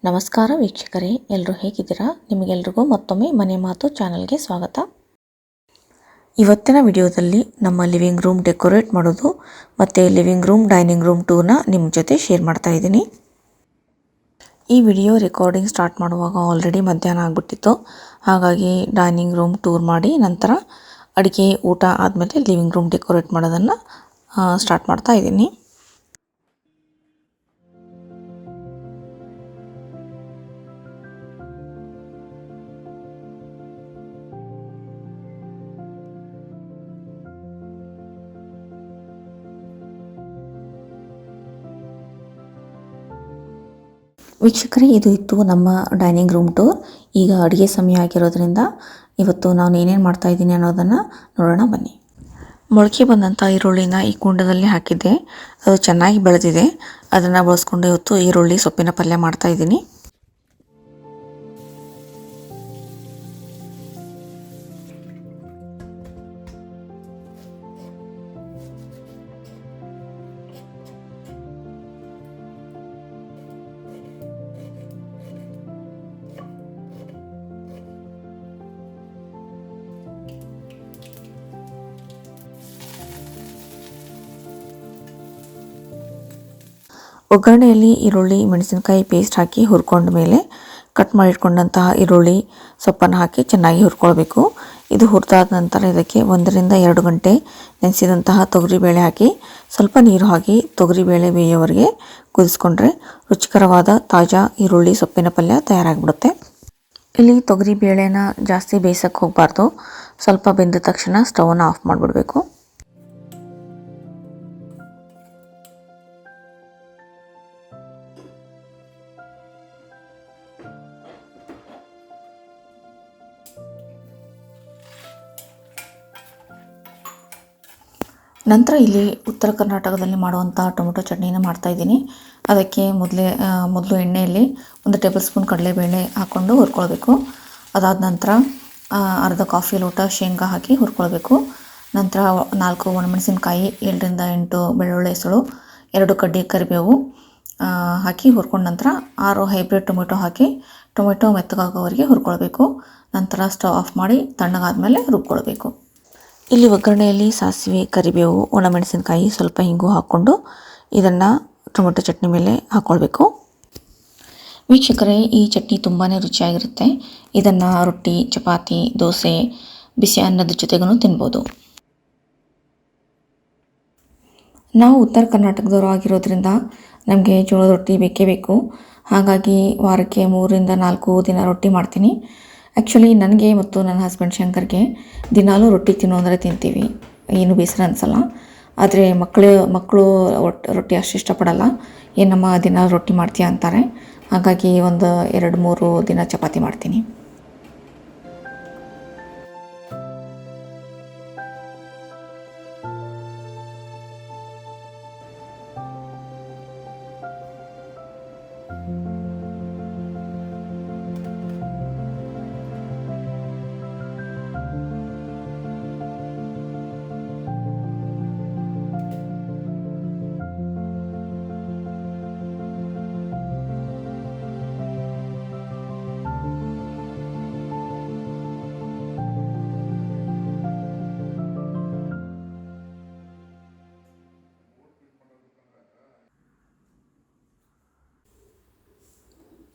ನಮಸ್ಕಾರ ವೀಕ್ಷಕರೇ, ಎಲ್ಲರೂ ಹೇಗಿದ್ದೀರಾ? ನಿಮಗೆಲ್ರಿಗೂ ಮತ್ತೊಮ್ಮೆ ಮನೆ ಮಾತು ಚಾನಲ್ಗೆ ಸ್ವಾಗತ. ಇವತ್ತಿನ ವಿಡಿಯೋದಲ್ಲಿ ನಮ್ಮ ಲಿವಿಂಗ್ ರೂಮ್ ಡೆಕೋರೇಟ್ ಮಾಡೋದು ಮತ್ತು ಲಿವಿಂಗ್ ರೂಮ್ ಡೈನಿಂಗ್ ರೂಮ್ ಟೂರ್ನ ನಿಮ್ಮ ಜೊತೆ ಶೇರ್ ಮಾಡ್ತಾ ಇದ್ದೀನಿ. ಈ ವಿಡಿಯೋ ರೆಕಾರ್ಡಿಂಗ್ ಸ್ಟಾರ್ಟ್ ಮಾಡುವಾಗ ಆಲ್ರೆಡಿ ಮಧ್ಯಾಹ್ನ ಆಗಿಬಿಟ್ಟಿತ್ತು. ಹಾಗಾಗಿ ಡೈನಿಂಗ್ ರೂಮ್ ಟೂರ್ ಮಾಡಿ ನಂತರ ಅಡುಗೆ ಊಟ ಆದಮೇಲೆ ಲಿವಿಂಗ್ ರೂಮ್ ಡೆಕೋರೇಟ್ ಮಾಡೋದನ್ನು ಸ್ಟಾರ್ಟ್ ಮಾಡ್ತಾ ಇದ್ದೀನಿ. ವೀಕ್ಷಕರೇ, ಇದು ಇತ್ತು ನಮ್ಮ ಡೈನಿಂಗ್ ರೂಮ್ ಟೂರ್. ಈಗ ಅಡುಗೆ ಸಮಯ ಆಗಿರೋದ್ರಿಂದ ಇವತ್ತು ನಾನು ಏನೇನು ಮಾಡ್ತಾಯಿದ್ದೀನಿ ಅನ್ನೋದನ್ನು ನೋಡೋಣ ಬನ್ನಿ. ಮೊಳಕೆ ಬಂದಂಥ ಈರುಳ್ಳಿನ ಈ ಕುಂಡದಲ್ಲಿ ಹಾಕಿದ್ದೆ. ಅದು ಚೆನ್ನಾಗಿ ಬೆಳೆದಿದೆ. ಅದನ್ನು ಬಳಸ್ಕೊಂಡು ಇವತ್ತು ಈರುಳ್ಳಿ ಸೊಪ್ಪಿನ ಪಲ್ಯ ಮಾಡ್ತಾಯಿದ್ದೀನಿ. ಒಗ್ಗರಣೆಯಲ್ಲಿ ಈರುಳ್ಳಿ ಮೆಣಸಿನಕಾಯಿ ಪೇಸ್ಟ್ ಹಾಕಿ ಹುರ್ಕೊಂಡ ಮೇಲೆ ಕಟ್ ಮಾಡಿಟ್ಕೊಂಡಂತಹ ಈರುಳ್ಳಿ ಸೊಪ್ಪನ್ನು ಹಾಕಿ ಚೆನ್ನಾಗಿ ಹುರ್ಕೊಳ್ಬೇಕು. ಇದು ಹುರಿದಾದ ನಂತರ ಇದಕ್ಕೆ 1 ರಿಂದ 2 ಗಂಟೆ ನೆನೆಸಿದಂತಹ ತೊಗರಿಬೇಳೆ ಹಾಕಿ ಸ್ವಲ್ಪ ನೀರು ಹಾಕಿ ತೊಗರಿಬೇಳೆ ಬೇಯೋವರೆಗೆ ಕುದಿಸ್ಕೊಂಡ್ರೆ ರುಚಿಕರವಾದ ತಾಜಾ ಈರುಳ್ಳಿ ಸೊಪ್ಪಿನ ಪಲ್ಯ ತಯಾರಾಗಿಬಿಡುತ್ತೆ. ಇಲ್ಲಿ ತೊಗರಿಬೇಳೆನ ಜಾಸ್ತಿ ಬೇಯಿಸೋಕ್ಕೆ ಹೋಗಬಾರ್ದು. ಸ್ವಲ್ಪ ಬೆಂದ ತಕ್ಷಣ ಸ್ಟವನ್ನು ಆಫ್ ಮಾಡಿಬಿಡಬೇಕು. ನಂತರ ಇಲ್ಲಿ ಉತ್ತರ ಕರ್ನಾಟಕದಲ್ಲಿ ಮಾಡುವಂಥ ಟೊಮೊಟೊ ಚಟ್ನಿನ ಮಾಡ್ತಾಯಿದ್ದೀನಿ. ಅದಕ್ಕೆ ಮೊದಲು ಎಣ್ಣೆಯಲ್ಲಿ 1 ಟೇಬಲ್ ಸ್ಪೂನ್ ಕಡಲೆಬೇಳೆ ಹಾಕ್ಕೊಂಡು ಹುರ್ಕೊಳ್ಬೇಕು. ಅದಾದ ನಂತರ ಅರ್ಧ ಕಾಫಿ ಲೋಟ ಶೇಂಗಾ ಹಾಕಿ ಹುರ್ಕೊಳ್ಬೇಕು. ನಂತರ 4 ಒಣಮೆಣಸಿನಕಾಯಿ, 7 ರಿಂದ 8 ಬೆಳ್ಳುಳ್ಳಿ ಹೆಸಳು, 2 ಕಡ್ಡಿ ಕರಿಬೇವು ಹಾಕಿ ಹುರ್ಕೊಂಡ ನಂತರ 6 ಹೈಬ್ರಿಡ್ ಟೊಮೆಟೊ ಹಾಕಿ ಟೊಮೆಟೊ ಮೆತ್ತಗಾಗೋವರೆಗೆ ಹುರ್ಕೊಳ್ಬೇಕು. ನಂತರ ಸ್ಟವ್ ಆಫ್ ಮಾಡಿ ತಣ್ಣಗಾದ್ಮೇಲೆ ರುಬ್ಕೊಳ್ಬೇಕು. ಇಲ್ಲಿ ಒಗ್ಗರಣೆಯಲ್ಲಿ ಸಾಸಿವೆ, ಕರಿಬೇವು, ಒಣಮೆಣಸಿನಕಾಯಿ, ಸ್ವಲ್ಪ ಹಿಂಗು ಹಾಕ್ಕೊಂಡು ಇದನ್ನು ಟೊಮೆಟೊ ಚಟ್ನಿ ಮೇಲೆ ಹಾಕ್ಕೊಳ್ಬೇಕು. ವೀಕ್ಷಕರೇ, ಈ ಚಟ್ನಿ ತುಂಬಾ ರುಚಿಯಾಗಿರುತ್ತೆ. ಇದನ್ನು ರೊಟ್ಟಿ, ಚಪಾತಿ, ದೋಸೆ, ಬಿಸಿ ಅನ್ನದ ಜೊತೆಗೂ ತಿನ್ಬೋದು. ನಾವು ಉತ್ತರ ಕರ್ನಾಟಕದವರು ಆಗಿರೋದ್ರಿಂದ ನಮಗೆ ಜೋಳದ ರೊಟ್ಟಿ ಬೇಕೇ ಬೇಕು. ಹಾಗಾಗಿ ವಾರಕ್ಕೆ 3 ರಿಂದ 4 ದಿನ ರೊಟ್ಟಿ ಮಾಡ್ತೀನಿ. ಆ್ಯಕ್ಚುಲಿ ನನಗೆ ಮತ್ತು ನನ್ನ ಹಸ್ಬೆಂಡ್ ಶಂಕರ್ಗೆ ದಿನಾಲೂ ರೊಟ್ಟಿ ತಿನ್ನೋಂದರೆ ತಿಂತೀವಿ, ಏನು ಬೇಸರ ಅನಿಸಲ್ಲ. ಆದರೆ ಮಕ್ಕಳು ರೊಟ್ಟಿ ಅಷ್ಟು ಇಷ್ಟಪಡಲ್ಲ. ಏನಮ್ಮ ದಿನ ರೊಟ್ಟಿ ಮಾಡ್ತೀಯಾ ಅಂತಾರೆ. ಹಾಗಾಗಿ 2-3 ದಿನ ಚಪಾತಿ ಮಾಡ್ತೀನಿ.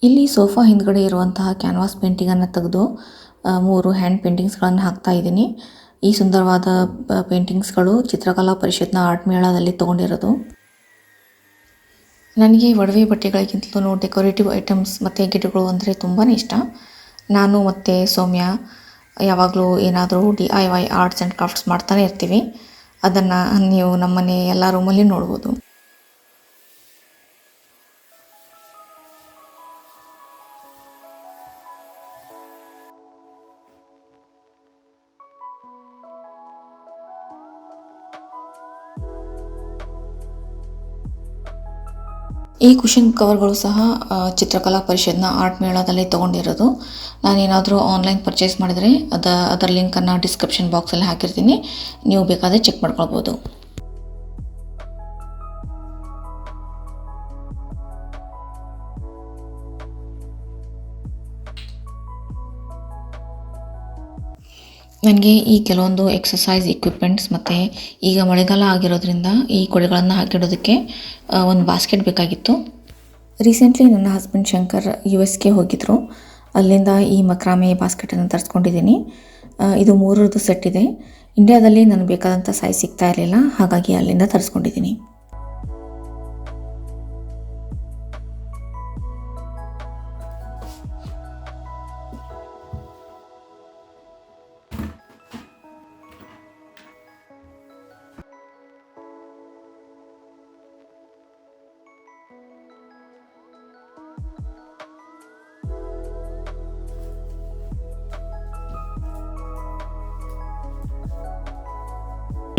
ಇಲ್ಲಿ ಸೋಫಾ ಹಿಂದ್ಗಡೆ ಇರುವಂತಹ ಕ್ಯಾನ್ವಾಸ್ ಪೇಂಟಿಂಗನ್ನು ತೆಗೆದು 3 ಹ್ಯಾಂಡ್ ಪೇಂಟಿಂಗ್ಸ್ಗಳನ್ನು ಹಾಕ್ತಾ ಇದ್ದೀನಿ. ಈ ಸುಂದರವಾದ ಪೇಂಟಿಂಗ್ಸ್ಗಳು ಚಿತ್ರಕಲಾ ಪರಿಷತ್ನ ಆರ್ಟ್ ಮೇಳದಲ್ಲಿ ತೊಗೊಂಡಿರೋದು. ನನಗೆ ಒಡವೆ ಬಟ್ಟೆಗಳಿಗಿಂತಲೂ ಡೆಕೋರೇಟಿವ್ ಐಟಮ್ಸ್ ಮತ್ತು ಗಿಡಗಳು ಅಂದರೆ ತುಂಬಾ ಇಷ್ಟ. ನಾನು ಮತ್ತು ಸೌಮ್ಯ ಯಾವಾಗಲೂ ಏನಾದರೂ DIY ಆರ್ಟ್ಸ್ ಆ್ಯಂಡ್ ಕ್ರಾಫ್ಟ್ಸ್ ಮಾಡ್ತಾನೆ ಇರ್ತೀವಿ. ಅದನ್ನು ನೀವು ನಮ್ಮನೆ ಎಲ್ಲ ರೂಮಲ್ಲಿ ನೋಡ್ಬೋದು. ಈ ಕುಷನ್ ಕವರ್ಗಳು ಸಹ ಚಿತ್ರಕಲಾ ಪರಿಷತ್ನ ಆರ್ಟ್ ಮೇಳದಲ್ಲಿ ತೊಗೊಂಡಿರೋದು. ನಾನೇನಾದರೂ ಆನ್ಲೈನ್ ಪರ್ಚೇಸ್ ಮಾಡಿದರೆ ಅದರ ಲಿಂಕನ್ನು ಡಿಸ್ಕ್ರಿಪ್ಷನ್ ಬಾಕ್ಸಲ್ಲಿ ಹಾಕಿರ್ತೀನಿ, ನೀವು ಬೇಕಾದರೆ ಚೆಕ್ ಮಾಡ್ಕೊಳ್ಬೋದು. ನನಗೆ ಈ ಕೆಲವೊಂದು ಎಕ್ಸಸೈಸ್ ಇಕ್ವಿಪ್ಮೆಂಟ್ಸ್ ಮತ್ತು ಈಗ ಮಳೆಗಾಲ ಆಗಿರೋದ್ರಿಂದ ಈ ಕೊಡೆಗಳನ್ನು ಹಾಕಿಡೋದಕ್ಕೆ ಒಂದು ಬಾಸ್ಕೆಟ್ ಬೇಕಾಗಿತ್ತು. ರೀಸೆಂಟ್ಲಿ ನನ್ನ ಹಸ್ಬೆಂಡ್ ಶಂಕರ್ US ಗೆ ಹೋಗಿದ್ದರು. ಅಲ್ಲಿಂದ ಈ ಮಕ್ರಾಮೆ ಬಾಸ್ಕೆಟನ್ನು ತರಿಸ್ಕೊಂಡಿದ್ದೀನಿ. ಇದು 3ರದ್ದು ಸೆಟ್ ಇದೆ. ಇಂಡಿಯಾದಲ್ಲಿ ನನಗೆ ಬೇಕಾದಂಥ ಸೈಜ್ ಸಿಗ್ತಾ ಇರಲಿಲ್ಲ, ಹಾಗಾಗಿ ಅಲ್ಲಿಂದ ತರಿಸ್ಕೊಂಡಿದ್ದೀನಿ.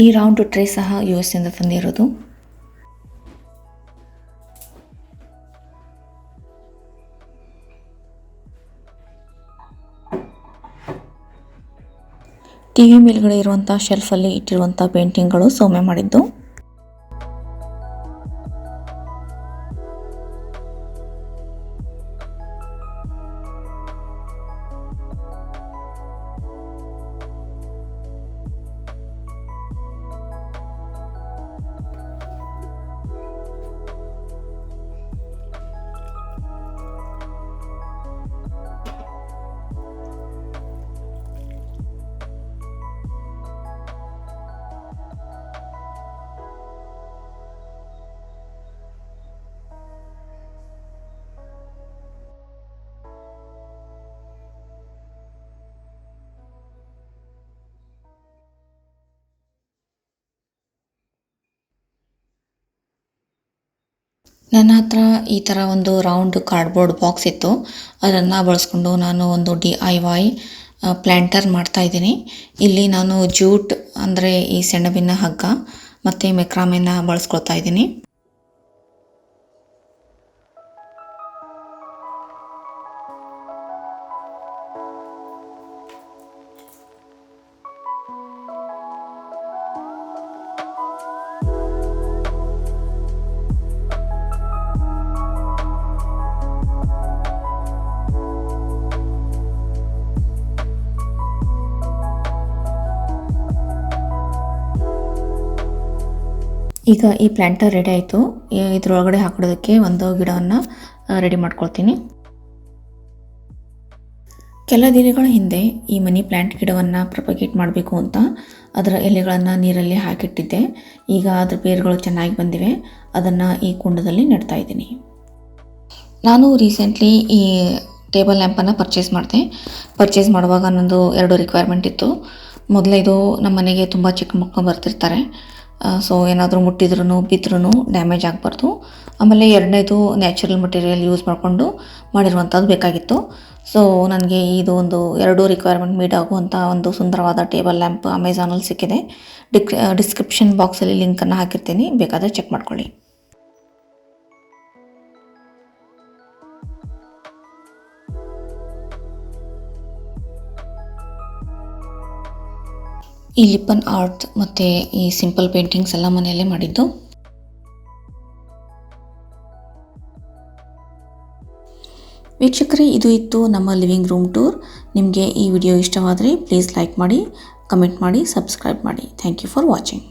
ಈ ರೌಂಡ್ ಟ್ರೇ ಸಹ US ಇಂದ ತಂದಿರೋದು. ಟಿವಿ ಮೇಲ್ಗಡೆ ಇರುವಂಥ ಶೆಲ್ಫಲ್ಲಿ ಇಟ್ಟಿರುವಂಥ ಪೇಂಟಿಂಗ್ಗಳು ಸೌಮ್ಯ ಮಾಡಿದ್ದು. ನನ್ನ ಹತ್ರ ಈ ಥರ ಒಂದು ರೌಂಡ್ ಕಾರ್ಡ್ಬೋರ್ಡ್ ಬಾಕ್ಸ್ ಇತ್ತು. ಅದನ್ನು ಬಳಸ್ಕೊಂಡು ನಾನು ಒಂದು DIY ಪ್ಲ್ಯಾಂಟರ್ ಮಾಡ್ತಾಯಿದ್ದೀನಿ. ಇಲ್ಲಿ ನಾನು ಜೂಟ್ ಅಂದರೆ ಈ ಸೆಣಬಿನ ಹಗ್ಗ ಮತ್ತು ಮೆಕ್ರಾಮೆನ ಬಳಸ್ಕೊಳ್ತಾ ಇದ್ದೀನಿ. ಈಗ ಈ ಪ್ಲ್ಯಾಂಟರ್ ರೆಡಿ ಆಯಿತು. ಇದರೊಳಗಡೆ ಹಾಕೋದಕ್ಕೆ ಒಂದು ಗಿಡವನ್ನು ರೆಡಿ ಮಾಡ್ಕೊಳ್ತೀನಿ. ಕೆಲ ದಿನಗಳ ಹಿಂದೆ ಈ ಮನಿ ಪ್ಲ್ಯಾಂಟ್ ಗಿಡವನ್ನು ಪ್ರೊಪಗೇಟ್ ಮಾಡಬೇಕು ಅಂತ ಅದರ ಎಲೆಗಳನ್ನು ನೀರಲ್ಲಿ ಹಾಕಿಟ್ಟಿದ್ದೆ. ಈಗ ಅದರ ಬೇರುಗಳು ಚೆನ್ನಾಗಿ ಬಂದಿವೆ. ಅದನ್ನು ಈ ಕುಂಡದಲ್ಲಿ ನೆಡ್ತಾ ಇದ್ದೀನಿ. ನಾನು ರೀಸೆಂಟ್ಲಿ ಈ ಟೇಬಲ್ ಲ್ಯಾಂಪನ್ನು ಪರ್ಚೇಸ್ ಮಾಡುವಾಗ ನನ್ನದು 2 ರಿಕ್ವೈರ್ಮೆಂಟ್ ಇತ್ತು. ಮೊದಲನೇದು ನಮ್ಮ ಮನೆಗೆ ತುಂಬ ಚಿಕ್ಕ ಮಕ್ಕಳು ಬರ್ತಿರ್ತಾರೆ. ಸೊ ಏನಾದರೂ ಮುಟ್ಟಿದ್ರೂ ಬಿದ್ರೂ ಡ್ಯಾಮೇಜ್ ಆಗಬಾರ್ದು. ಆಮೇಲೆ ಎರಡನೇದು ನ್ಯಾಚುರಲ್ ಮಟೀರಿಯಲ್ ಯೂಸ್ ಮಾಡಿಕೊಂಡು ಮಾಡಿರುವಂಥದ್ದು ಬೇಕಾಗಿತ್ತು. ಸೊ ನನಗೆ ಇದು ಒಂದು 2 ರಿಕ್ವೈರ್ಮೆಂಟ್ ಮೀಟ್ ಆಗುವಂಥ ಒಂದು ಸುಂದರವಾದ ಟೇಬಲ್ ಲ್ಯಾಂಪ್ ಅಮೆಝಾನಲ್ಲಿ ಸಿಕ್ಕಿದೆ. ಡಿಸ್ಕ್ರಿಪ್ಷನ್ ಬಾಕ್ಸಲ್ಲಿ ಲಿಂಕನ್ನು ಹಾಕಿರ್ತೀನಿ, ಬೇಕಾದರೆ ಚೆಕ್ ಮಾಡ್ಕೊಳ್ಳಿ. ಈ ಲಿಪ್ಪನ್ ಆರ್ಟ್ ಮತ್ತು ಈ ಸಿಂಪಲ್ ಪೇಂಟಿಂಗ್ಸ್ ಎಲ್ಲ ಮನೆಯಲ್ಲೇ ಮಾಡಿದ್ದು. ವೀಕ್ಷಕರೇ, ಇದು ಇತ್ತು ನಮ್ಮ ಲಿವಿಂಗ್ ರೂಮ್ ಟೂರ್. ನಿಮಗೆ ಈ ವಿಡಿಯೋ ಇಷ್ಟವಾದರೆ ಪ್ಲೀಸ್ ಲೈಕ್ ಮಾಡಿ, ಕಮೆಂಟ್ ಮಾಡಿ, ಸಬ್ಸ್ಕ್ರೈಬ್ ಮಾಡಿ. Thank you for watching.